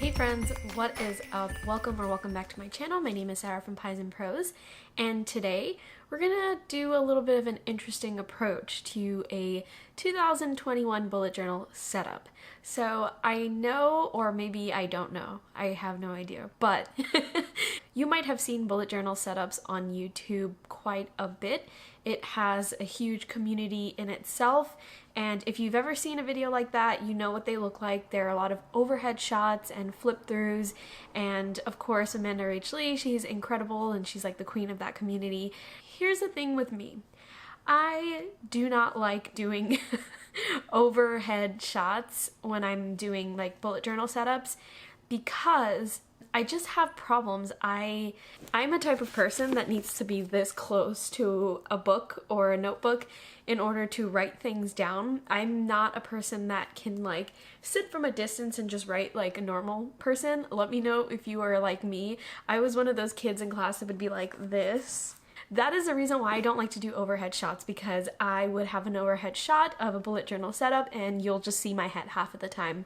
Hey friends, what is up? Welcome back to my channel. My name is Sarah from Pies and Pros, and today we're gonna do a little bit of an interesting approach to a 2021 bullet journal setup. So I know, or maybe I don't know, I have no idea, but you might have seen bullet journal setups on YouTube quite a bit. It has a huge community in itself, and if you've ever seen a video like that, you know what they look like. There are a lot of overhead shots and flip throughs, and of course Amanda Rach Lee, she's incredible and she's like the queen of that community. Here's the thing with me. I do not like doing overhead shots when I'm doing like bullet journal setups because I just have problems. I'm a type of person that needs to be this close to a book or a notebook in order to write things down. I'm not a person that can like sit from a distance and just write like a normal person. Let me know if you are like me. I was one of those kids in class that would be like this. That is the reason why I don't like to do overhead shots, because I would have an overhead shot of a bullet journal setup and you'll just see my head half of the time.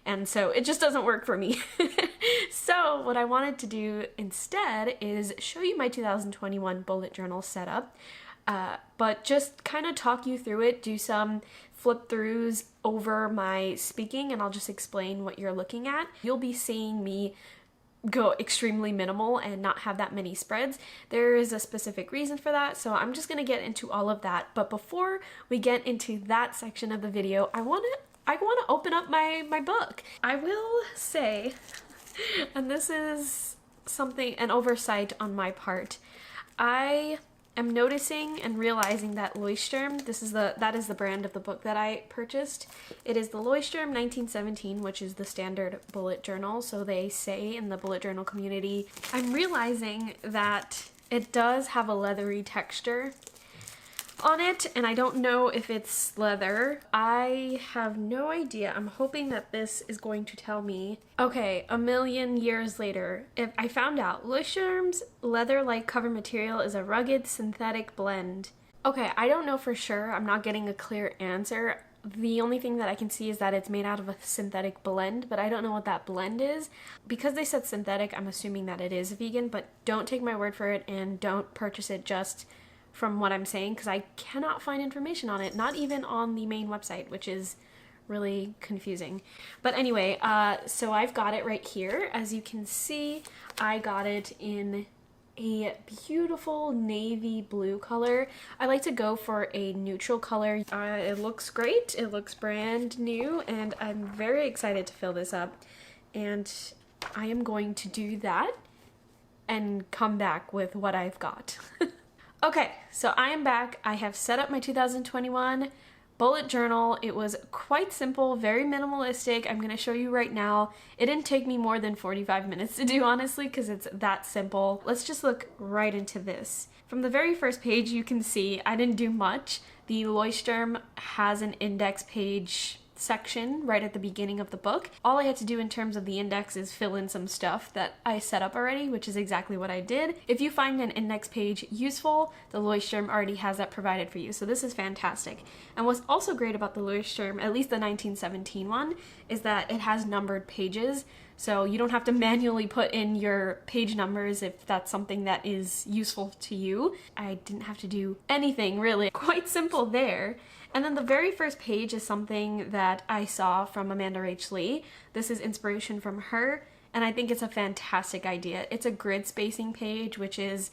And so it just doesn't work for me. So what I wanted to do instead is show you my 2021 bullet journal setup, but just kind of talk you through it, do some flip throughs over my speaking, and I'll just explain what you're looking at. You'll be seeing me go extremely minimal and not have that many spreads. There is a specific reason for that, so I'm just gonna get into all of that. But before we get into that section of the video, I wanna open up my book. I will say, and this is an oversight on my part, I am noticing and realizing that Leuchtturm, that is the brand of the book that I purchased. It is the Leuchtturm 1917, which is the standard bullet journal, so they say in the bullet journal community. I'm realizing that it does have a leathery texture on it, and I don't know if it's leather. I have no idea. I'm hoping that this is going to tell me. Okay, a million years later, if I found out Leuchtturm's leather-like cover material is a rugged synthetic blend. Okay, I don't know for sure. I'm not getting a clear answer. The only thing that I can see is that it's made out of a synthetic blend, but I don't know what that blend is. Because they said synthetic, I'm assuming that it is vegan, but don't take my word for it and don't purchase it just from what I'm saying, because I cannot find information on it, not even on the main website, which is really confusing. But anyway, so I've got it right here. As you can see, I got it in a beautiful navy blue color. I like to go for a neutral color. It looks great, it looks brand new, and I'm very excited to fill this up. And I am going to do that and come back with what I've got. Okay, so I am back. I have set up my 2021 bullet journal. It was quite simple, very minimalistic. I'm gonna show you right now. It didn't take me more than 45 minutes to do, honestly, because it's that simple. Let's just look right into this. From the very first page, you can see I didn't do much. The Leuchtturm has an index page section right at the beginning of the book. All I had to do in terms of the index is fill in some stuff that I set up already, which is exactly what I did. If you find an index page useful, the Leuchtturm already has that provided for you, so this is fantastic. And what's also great about the Leuchtturm, at least the 1917 one, is that it has numbered pages, so you don't have to manually put in your page numbers if that's something that is useful to you. I didn't have to do anything really. Quite simple there. And then the very first page is something that I saw from Amanda Rach Lee. This is inspiration from her, and I think it's a fantastic idea. It's a grid spacing page, which is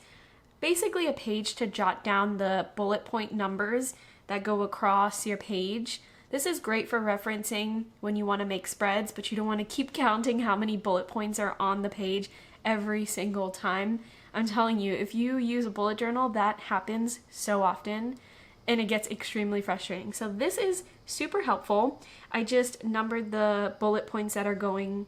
basically a page to jot down the bullet point numbers that go across your page. This is great for referencing when you want to make spreads, but you don't want to keep counting how many bullet points are on the page every single time. I'm telling you, if you use a bullet journal, that happens so often, and it gets extremely frustrating. So this is super helpful. I just numbered the bullet points that are going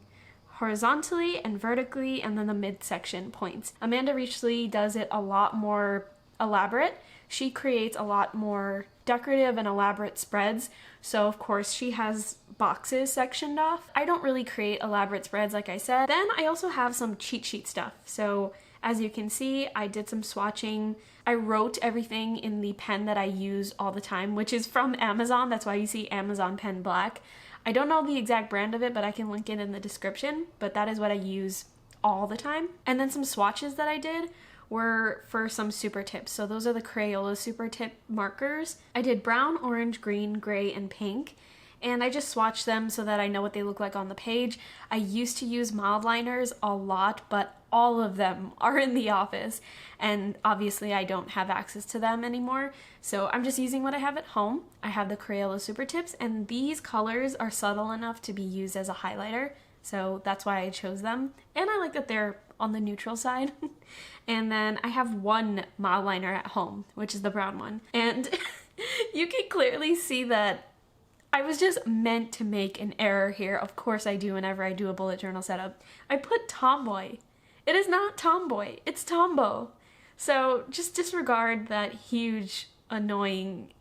horizontally and vertically, and then the midsection points. Amanda Rach Lee does it a lot more elaborate. She creates a lot more decorative and elaborate spreads, so of course she has boxes sectioned off. I don't really create elaborate spreads, like I said. Then I also have some cheat sheet stuff. So as you can see, I did some swatching. I wrote everything in the pen that I use all the time, which is from Amazon. That's why you see Amazon Pen Black. I don't know the exact brand of it, but I can link it in the description, but that is what I use all the time. And then some swatches that I did were for some super tips. So those are the Crayola super tip markers. I did brown, orange, green, gray, and pink. And I just swatched them so that I know what they look like on the page. I used to use mild liners a lot, but all of them are in the office. And obviously I don't have access to them anymore. So I'm just using what I have at home. I have the Crayola Super Tips, and these colors are subtle enough to be used as a highlighter. So that's why I chose them. And I like that they're on the neutral side. And then I have one mild liner at home, which is the brown one. And you can clearly see that I was just meant to make an error here. Of course I do whenever I do a bullet journal setup. I put tomboy. It is not tomboy, it's tombow. So just disregard that huge, annoying,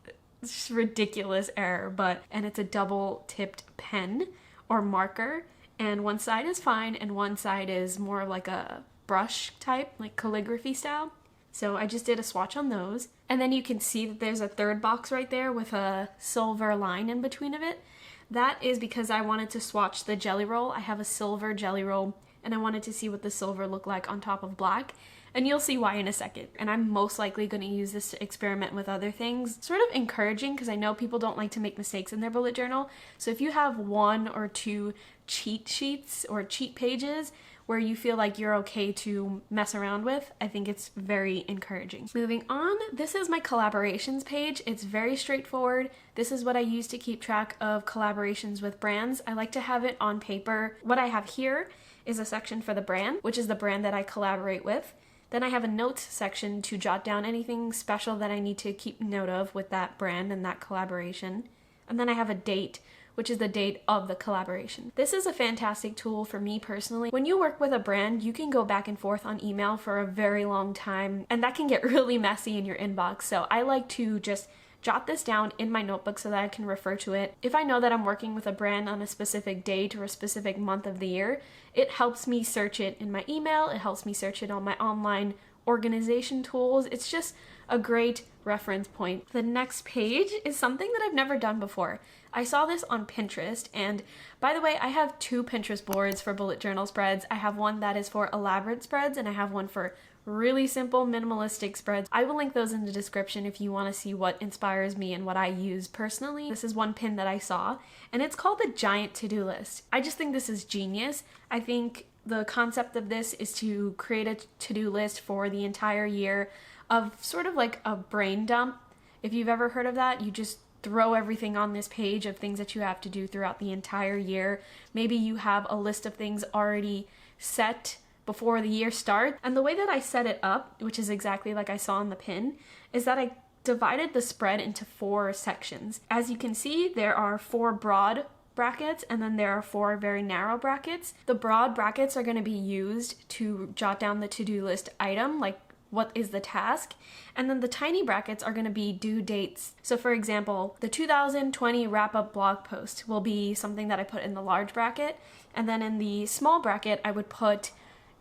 ridiculous error. And it's a double tipped pen or marker, and one side is fine and one side is more like a brush type, like calligraphy style. So I just did a swatch on those. And then you can see that there's a third box right there with a silver line in between of it. That is because I wanted to swatch the jelly roll. I have a silver jelly roll and I wanted to see what the silver looked like on top of black. And you'll see why in a second. And I'm most likely going to use this to experiment with other things. Sort of encouraging, because I know people don't like to make mistakes in their bullet journal. So if you have 1 or 2 cheat sheets or cheat pages where you feel like you're okay to mess around with, I think it's very encouraging. Moving on, this is my collaborations page. It's very straightforward. This is what I use to keep track of collaborations with brands. I like to have it on paper. What I have here is a section for the brand, which is the brand that I collaborate with. Then I have a notes section to jot down anything special that I need to keep note of with that brand and that collaboration. And then I have a date, which is the date of the collaboration. This is a fantastic tool for me personally. When you work with a brand, you can go back and forth on email for a very long time, and that can get really messy in your inbox. So I like to just jot this down in my notebook so that I can refer to it. If I know that I'm working with a brand on a specific date or a specific month of the year, it helps me search it in my email, it helps me search it on my online organization tools. It's just a great reference point. The next page is something that I've never done before. I saw this on Pinterest, and by the way, I have 2 Pinterest boards for bullet journal spreads. I have one that is for elaborate spreads, and I have one for really simple minimalistic spreads. I will link those in the description if you want to see what inspires me and what I use personally. This is one pin that I saw, and it's called the Giant To-Do List. I just think this is genius. I think the concept of this is to create a to-do list for the entire year of sort of like a brain dump. If you've ever heard of that, you just throw everything on this page of things that you have to do throughout the entire year. Maybe you have a list of things already set before the year starts. And the way that I set it up, which is exactly like I saw on the pin, is that I divided the spread into 4 sections. As you can see, there are 4 broad brackets and then there are 4 very narrow brackets. The broad brackets are going to be used to jot down the to-do list item, like what is the task, and then the tiny brackets are going to be due dates. So for example, the 2020 wrap-up blog post will be something that I put in the large bracket, and then in the small bracket I would put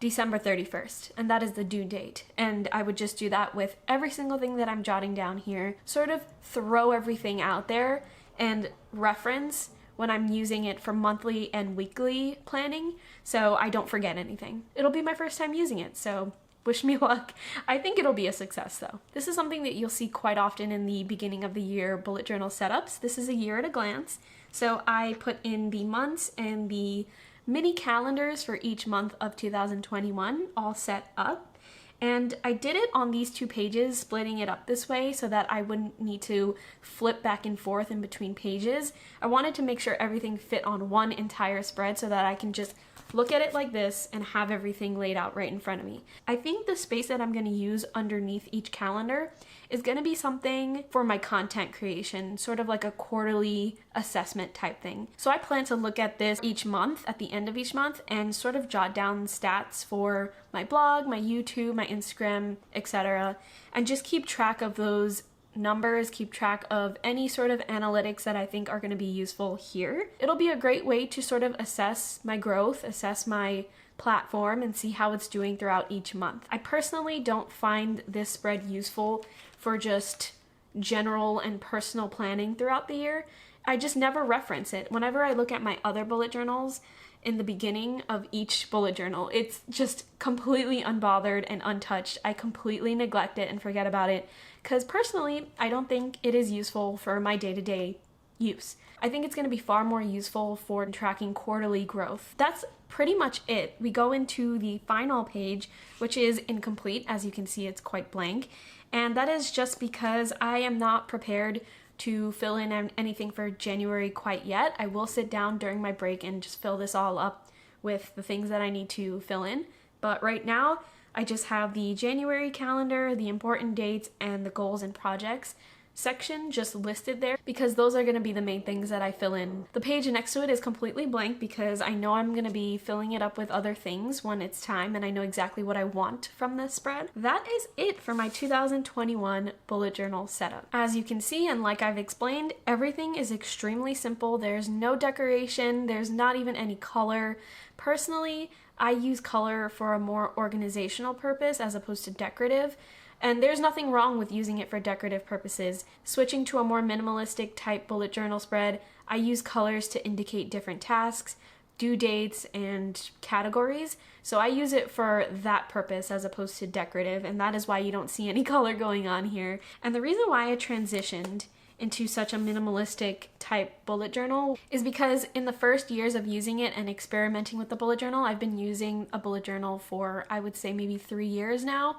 December 31st, and that is the due date. And I would just do that with every single thing that I'm jotting down here, sort of throw everything out there and reference when I'm using it for monthly and weekly planning, so I don't forget anything. It'll be my first time using it, so wish me luck. I think it'll be a success though. This is something that you'll see quite often in the beginning of the year bullet journal setups. This is a year at a glance. So I put in the months and the mini calendars for each month of 2021 all set up. And I did it on these 2 pages, splitting it up this way so that I wouldn't need to flip back and forth in between pages. I wanted to make sure everything fit on one entire spread so that I can just look at it like this and have everything laid out right in front of me. I think the space that I'm going to use underneath each calendar is going to be something for my content creation, sort of like a quarterly assessment type thing. So I plan to look at this each month, at the end of each month, and sort of jot down stats for my blog, my YouTube, my Instagram, etc. and just keep track of those numbers, keep track of any sort of analytics that I think are going to be useful here. It'll be a great way to sort of assess my growth, assess my platform, and see how it's doing throughout each month. I personally don't find this spread useful for just general and personal planning throughout the year. I just never reference it. Whenever I look at my other bullet journals, in the beginning of each bullet journal, it's just completely unbothered and untouched. I completely neglect it and forget about it because personally, I don't think it is useful for my day-to-day use. I think it's going to be far more useful for tracking quarterly growth. That's pretty much it. We go into the final page, which is incomplete. As you can see, it's quite blank. And that is just because I am not prepared to fill in anything for January quite yet. I will sit down during my break and just fill this all up with the things that I need to fill in. But right now, I just have the January calendar, the important dates, and the goals and projects section just listed there because those are going to be the main things that I fill in. The page next to it is completely blank because I know I'm going to be filling it up with other things when it's time and I know exactly what I want from this spread. That is it for my 2021 bullet journal setup. As you can see, and like I've explained, everything is extremely simple. There's no decoration, there's not even any color. Personally, I use color for a more organizational purpose as opposed to decorative. And there's nothing wrong with using it for decorative purposes. Switching to a more minimalistic type bullet journal spread, I use colors to indicate different tasks, due dates, and categories. So I use it for that purpose as opposed to decorative, and that is why you don't see any color going on here. And the reason why I transitioned into such a minimalistic type bullet journal is because in the first years of using it and experimenting with the bullet journal, I've been using a bullet journal for, I would say, maybe 3 years now.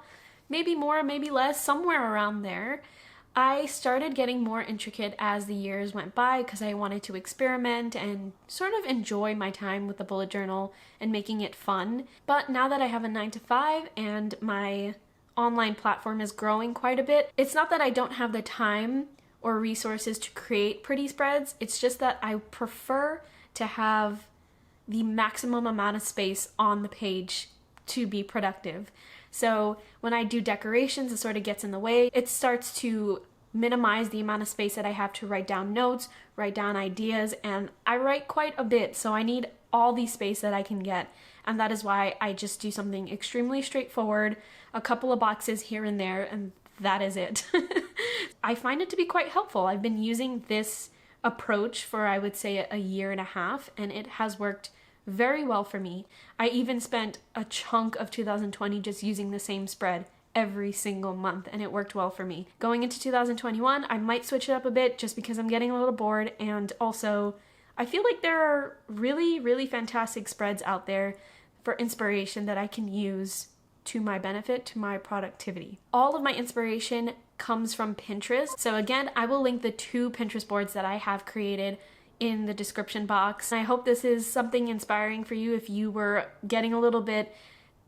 Maybe more, maybe less, somewhere around there. I started getting more intricate as the years went by because I wanted to experiment and sort of enjoy my time with the bullet journal and making it fun. But now that I have a 9-to-5 and my online platform is growing quite a bit, it's not that I don't have the time or resources to create pretty spreads, it's just that I prefer to have the maximum amount of space on the page to be productive. So when I do decorations, it sort of gets in the way. It starts to minimize the amount of space that I have to write down notes, write down ideas, and I write quite a bit, so I need all the space that I can get. And that is why I just do something extremely straightforward, a couple of boxes here and there, and that is it. I find it to be quite helpful. I've been using this approach for, I would say, a year and a half, and it has worked very well for me. I even spent a chunk of 2020 just using the same spread every single month, and it worked well for me. Going into 2021, I might switch it up a bit just because I'm getting a little bored, and also I feel like there are really, really fantastic spreads out there for inspiration that I can use to my benefit, to my productivity. All of my inspiration comes from Pinterest. So again, I will link the 2 Pinterest boards that I have created in the description box. I hope this is something inspiring for you if you were getting a little bit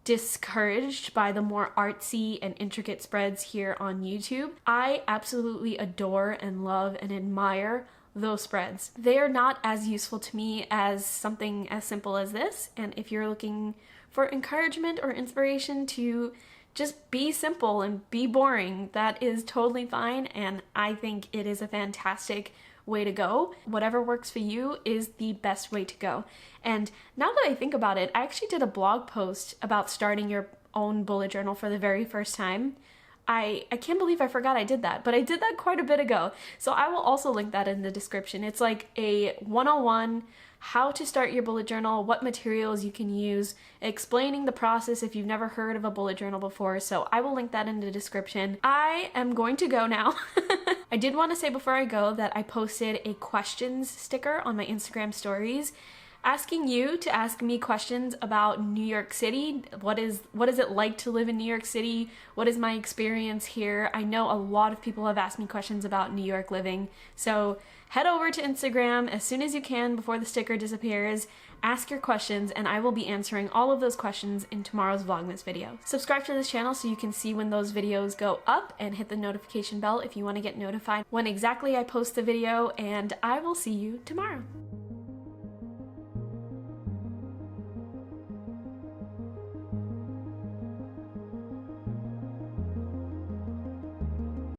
discouraged by the more artsy and intricate spreads here on YouTube. I absolutely adore and love and admire those spreads. They are not as useful to me as something as simple as this, and if you're looking for encouragement or inspiration to just be simple and be boring, that is totally fine, and I think it is a fantastic way to go. Whatever works for you is the best way to go. And now that I think about it, I actually did a blog post about starting your own bullet journal for the very first time. I can't believe I forgot I did that, but I did that quite a bit ago. So I will also link that in the description. It's like a 101 how to start your bullet journal, what materials you can use, explaining the process if you've never heard of a bullet journal before. So I will link that in the description. I am going to go now. I did want to say before I go that I posted a questions sticker on my Instagram stories asking you to ask me questions about New York City. What is it like to live in New York City? What is my experience here? I know a lot of people have asked me questions about New York living. So head over to Instagram as soon as you can before the sticker disappears. Ask your questions and I will be answering all of those questions in tomorrow's Vlogmas video. Subscribe to this channel so you can see when those videos go up and hit the notification bell if you want to get notified when exactly I post the video, and I will see you tomorrow.